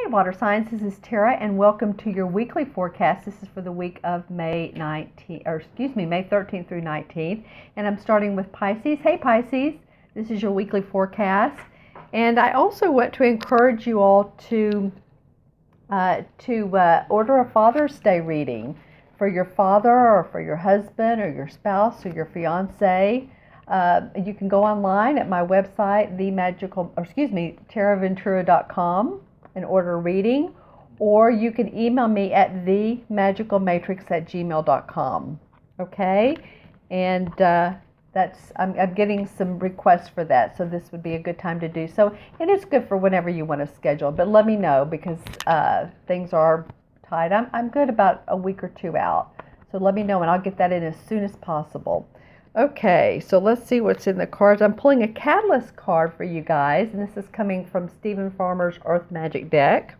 Water Signs, this is Tara, and welcome to your weekly forecast. This is for the week of May 13th through 19th, and I'm starting with Pisces. Hey Pisces, this is your weekly forecast, and I also want to encourage you all to order a Father's Day reading for your father or for your husband or your spouse or your fiance. You can go online at my website, taraventura.com, and order a reading, or you can email me at themagicalmatrix@gmail.com. Okay, and I'm getting some requests for that, so this would be a good time to do so. And it's good for whenever you want to schedule, but let me know because things are tight. I'm good about a week or two out, so let me know and I'll get that in as soon as possible. Okay, so let's see what's in the cards. I'm pulling a Catalyst card for you guys, and this is coming from Stephen Farmer's Earth Magic deck.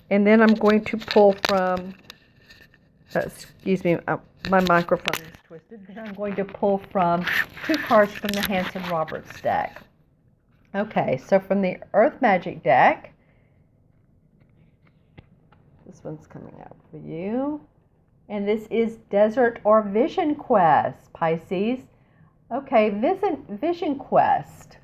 And then I'm going to pull from, my microphone is twisted. Then I'm going to pull from two cards from the Hanson Roberts deck. Okay, so from the Earth Magic deck, this one's coming up for you. And this is Desert or Vision Quest, Pisces. Okay, Vision Quest.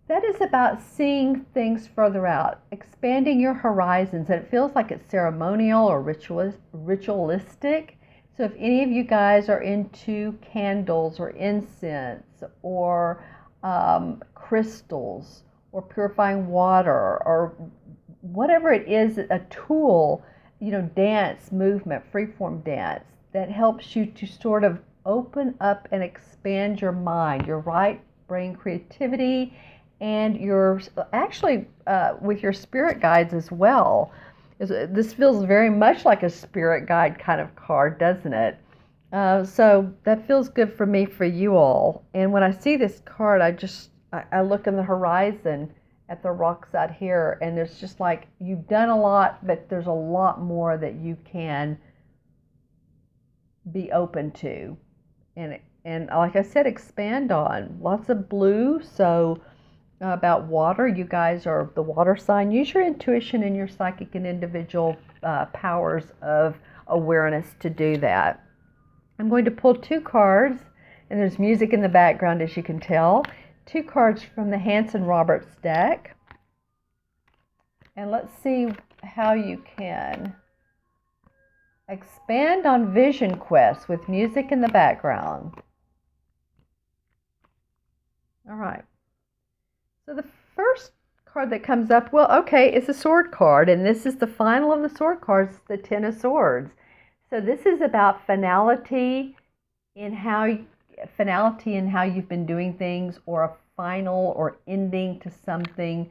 That is about seeing things further out, expanding your horizons. And it feels like it's ceremonial or ritualistic. So if any of you guys are into candles or incense or crystals or purifying water or whatever it is, a tool, dance, movement, freeform dance that helps you to sort of open up and expand your mind, your right brain creativity, and your actually with your spirit guides as well. This feels very much like a spirit guide kind of card, doesn't it? So that feels good for me, for you all. And when I see this card, I look in the horizon at the rocks out here, and there's just like, you've done a lot, but there's a lot more that you can be open to, and like I said, expand on. Lots of blue. So about water, you guys are the water sign. Use your intuition and your psychic and individual powers of awareness to do that. I'm going to pull two cards, and there's music in the background, as you can tell. Two cards from the Hanson Roberts deck. And let's see how you can expand on Vision Quest with music in the background. All right. So the first card that comes up, it's a sword card, and this is the final of the sword cards, the Ten of Swords. So this is about finality in how you've been doing things, or a final or ending to something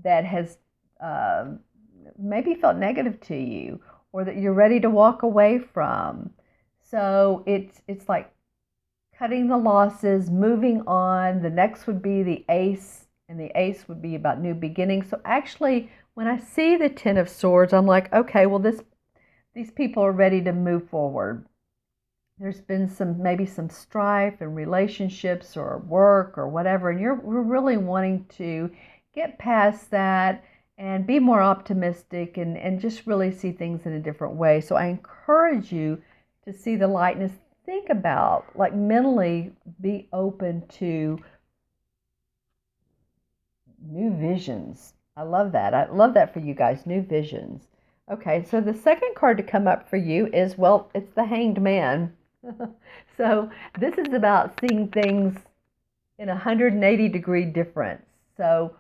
that has maybe felt negative to you, or that you're ready to walk away from. So it's like cutting the losses, moving on. The next would be the Ace, and the Ace would be about new beginnings. So actually, when I see the Ten of Swords, I'm like, okay, well, these people are ready to move forward. There's been maybe some strife in relationships or work or whatever, and we're really wanting to get past that and be more optimistic and just really see things in a different way. So I encourage you to see the lightness. Think about, like, mentally be open to new visions. I love that. I love that for you guys, new visions. Okay, so the second card to come up for you is, it's the Hanged Man. So this is about seeing things in 180-degree difference. So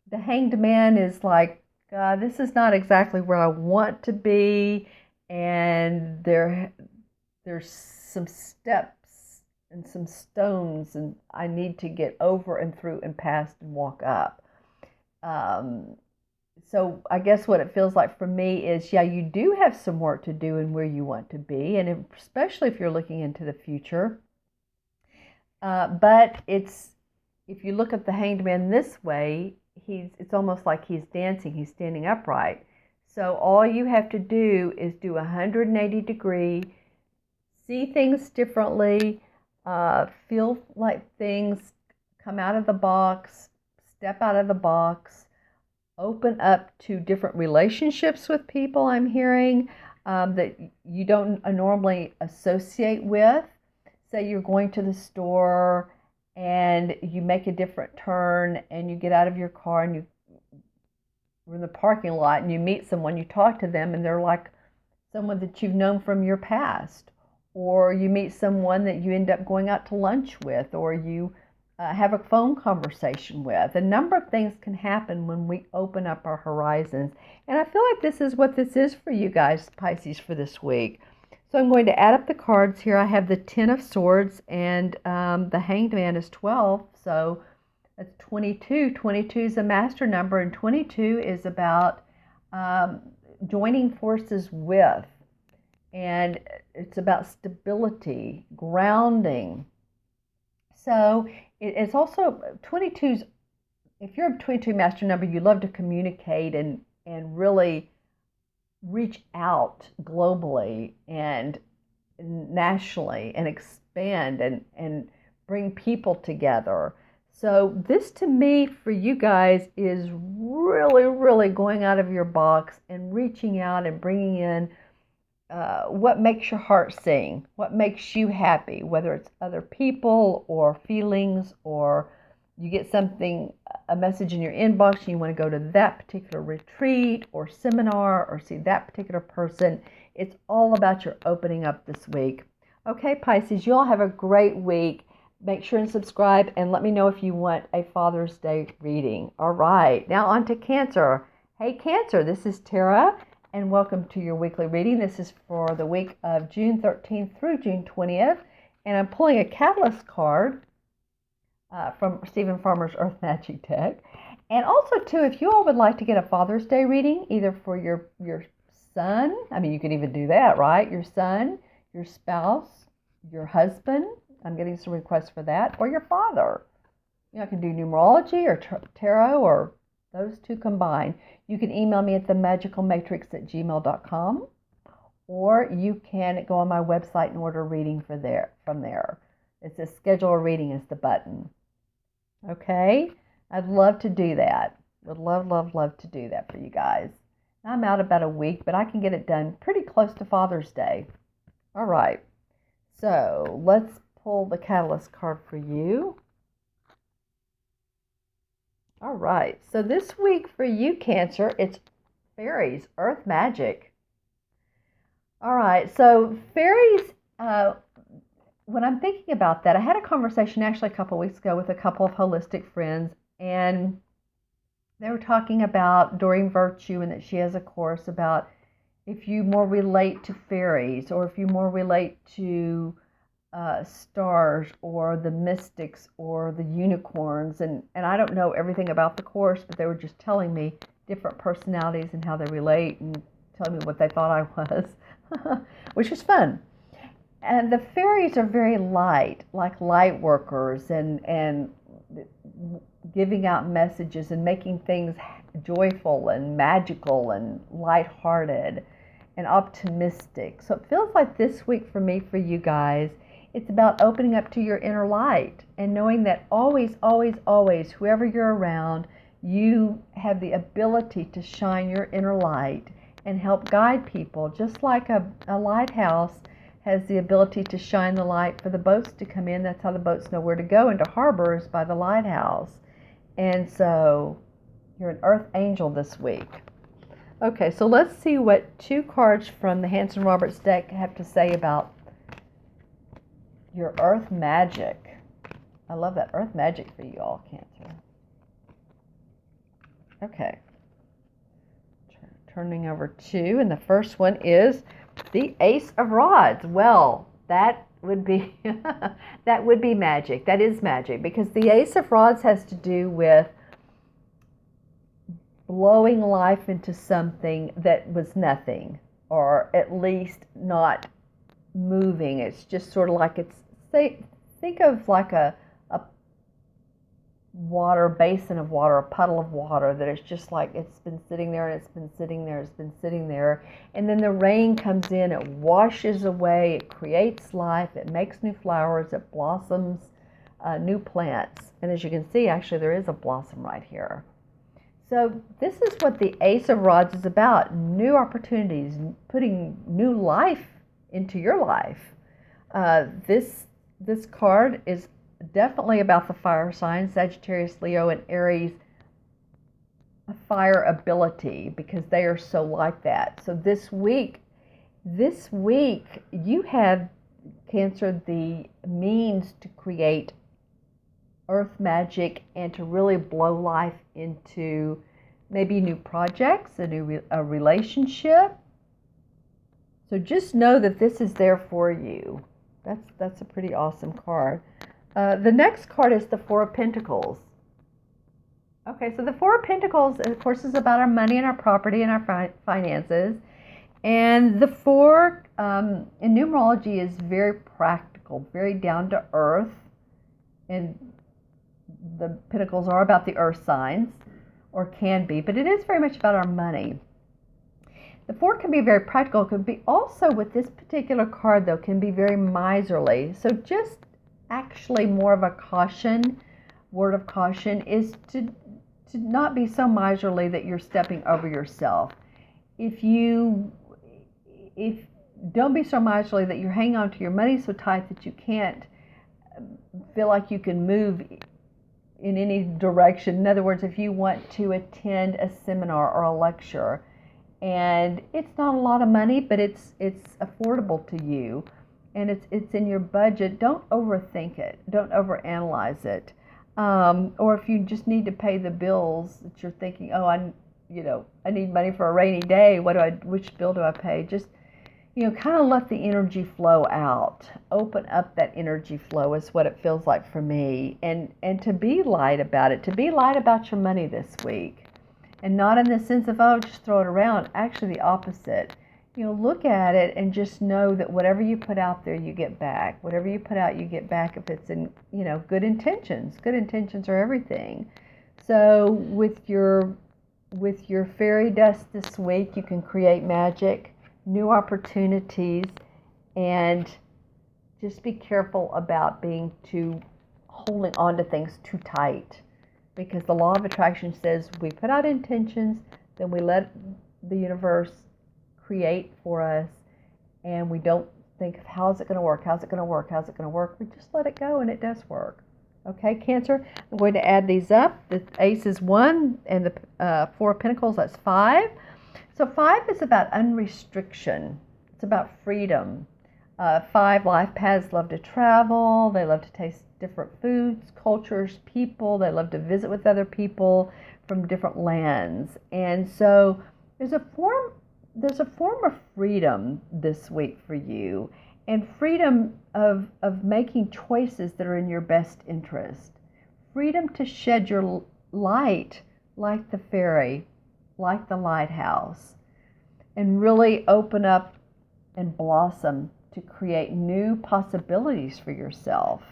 the Hanged Man is like, this is not exactly where I want to be, and there's some steps and some stones, and I need to get over and through and past and walk up. So I guess what it feels like for me is, you do have some work to do in where you want to be, and especially if you're looking into the future. But if you look at the Hanged Man this way, it's almost like he's dancing, he's standing upright. So all you have to do is do 180-degree, see things differently, feel like things come out of the box, step out of the box, open up to different relationships with people, I'm hearing, that you don't normally associate with. Say you're going to the store and you make a different turn and you get out of your car and you're in the parking lot and you meet someone, you talk to them, and they're like someone that you've known from your past. Or you meet someone that you end up going out to lunch with, or you have a phone conversation with. A number of things can happen when we open up our horizons. And I feel like this is what this is for you guys, Pisces, for this week. So I'm going to add up the cards here. I have the Ten of Swords, and the Hanged Man is 12. So that's 22. 22 is a master number, and 22 is about joining forces with. And it's about stability, grounding. So it's also 22's, if you're a 22 master number, you love to communicate and really reach out globally and nationally and expand and bring people together. So this to me for you guys is really, really going out of your box and reaching out and bringing in what makes your heart sing, what makes you happy, whether it's other people or feelings, or you get something, a message in your inbox and you want to go to that particular retreat or seminar or see that particular person. It's all about your opening up this week. Okay, Pisces, you all have a great week. Make sure and subscribe and let me know if you want a Father's Day reading. All right, now on to Cancer. Hey, Cancer, this is Tara, and welcome to your weekly reading. This is for the week of June 13th through June 20th, and I'm pulling a Catalyst card from Stephen Farmer's Earth Magic deck. And also, too, if you all would like to get a Father's Day reading, either for your son, I mean, you can even do that, right? Your son, your spouse, your husband, I'm getting some requests for that, or your father. You know, I can do numerology or tarot or those two combined. You can email me at themagicalmatrix@gmail.com, or you can go on my website and order a reading from there. It says schedule a reading is the button. Okay? I'd love to do that. Would love, love, love to do that for you guys. I'm out about a week, but I can get it done pretty close to Father's Day. All right. So let's pull the Catalyst card for you. All right, so this week for you, Cancer, it's fairies, earth magic. All right, so fairies, when I'm thinking about that, I had a conversation actually a couple of weeks ago with a couple of holistic friends, and they were talking about Doreen Virtue, and that she has a course about if you more relate to fairies or if you more relate to stars or the mystics or the unicorns, and I don't know everything about the course, but they were just telling me different personalities and how they relate and telling me what they thought I was, which was fun. And the fairies are very light, like light workers, and giving out messages and making things joyful and magical and lighthearted and optimistic. So it feels like this week for me, for you guys, it's about opening up to your inner light and knowing that always, always, always, whoever you're around, you have the ability to shine your inner light and help guide people, just like a lighthouse has the ability to shine the light for the boats to come in. That's how the boats know where to go into harbors, by the lighthouse. And so you're an earth angel this week. Okay, so let's see what two cards from the Hanson Roberts deck have to say about your earth magic. I love that earth magic for you all, Cancer. Okay. Turning over two, and the first one is the Ace of Rods. Well, that would be that would be magic. That is magic, because the Ace of Rods has to do with blowing life into something that was nothing, or at least not moving. It's just sort of like think of like a water basin of water, a puddle of water that is just like it's been sitting there and it's been sitting there, it's been sitting there, and then the rain comes in, it washes away, it creates life, it makes new flowers, it blossoms new plants. And as you can see, actually there is a blossom right here. So this is what the Ace of Rods is about: new opportunities, putting new life into your life. This card is definitely about the fire signs, Sagittarius, Leo, and Aries, a fire ability, because they are so like that. So this week you have, Cancer, the means to create earth magic and to really blow life into maybe new projects, a relationship. So just know that this is there for you. That's a pretty awesome card. The next card is the Four of Pentacles. Okay, so the Four of Pentacles, of course, is about our money and our property and our finances. And the four in numerology is very practical, very down to earth. And the pentacles are about the earth signs, or can be, but it is very much about our money. The four can be very practical. It can be also, with this particular card though, can be very miserly. So just actually more of a caution, word of caution, is to not be so miserly that you're stepping over yourself. If don't be so miserly that you're hanging on to your money so tight that you can't feel like you can move in any direction. In other words, if you want to attend a seminar or a lecture, and it's not a lot of money, but it's affordable to you, and it's in your budget, don't overthink it. Don't overanalyze it. Or if you just need to pay the bills that you're thinking, oh, I need money for a rainy day. Which bill do I pay? Just, kind of let the energy flow out. Open up that energy flow is what it feels like for me. And to be light about it. To be light about your money this week. And not in the sense of, oh, just throw it around. Actually, the opposite. Look at it and just know that whatever you put out there, you get back. Whatever you put out, you get back if it's in, good intentions. Good intentions are everything. So with your fairy dust this week, you can create magic, new opportunities, and just be careful about holding on to things too tight, because the law of attraction says we put out intentions, then we let the universe create for us, and we don't think of how's it going to work, we just let it go, and it does work. Okay, Cancer, I'm going to add these up. The Ace is 1, and the Four of Pentacles, that's 5. So 5 is about unrestriction. It's about freedom. 5, life paths love to travel. They love to taste different foods, cultures, people. They love to visit with other people from different lands. And so there's a form of freedom this week for you, and freedom of making choices that are in your best interest. Freedom to shed your light like the fairy, like the lighthouse, and really open up and blossom to create new possibilities for yourself.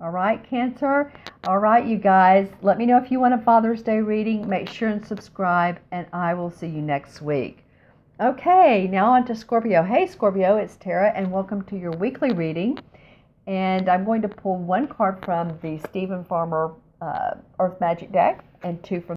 All right, Cancer? All right, you guys, let me know if you want a Father's Day reading. Make sure and subscribe, and I will see you next week. Okay, now on to Scorpio. Hey, Scorpio, it's Tara, and welcome to your weekly reading. And I'm going to pull one card from the Stephen Farmer Earth Magic deck and 2 from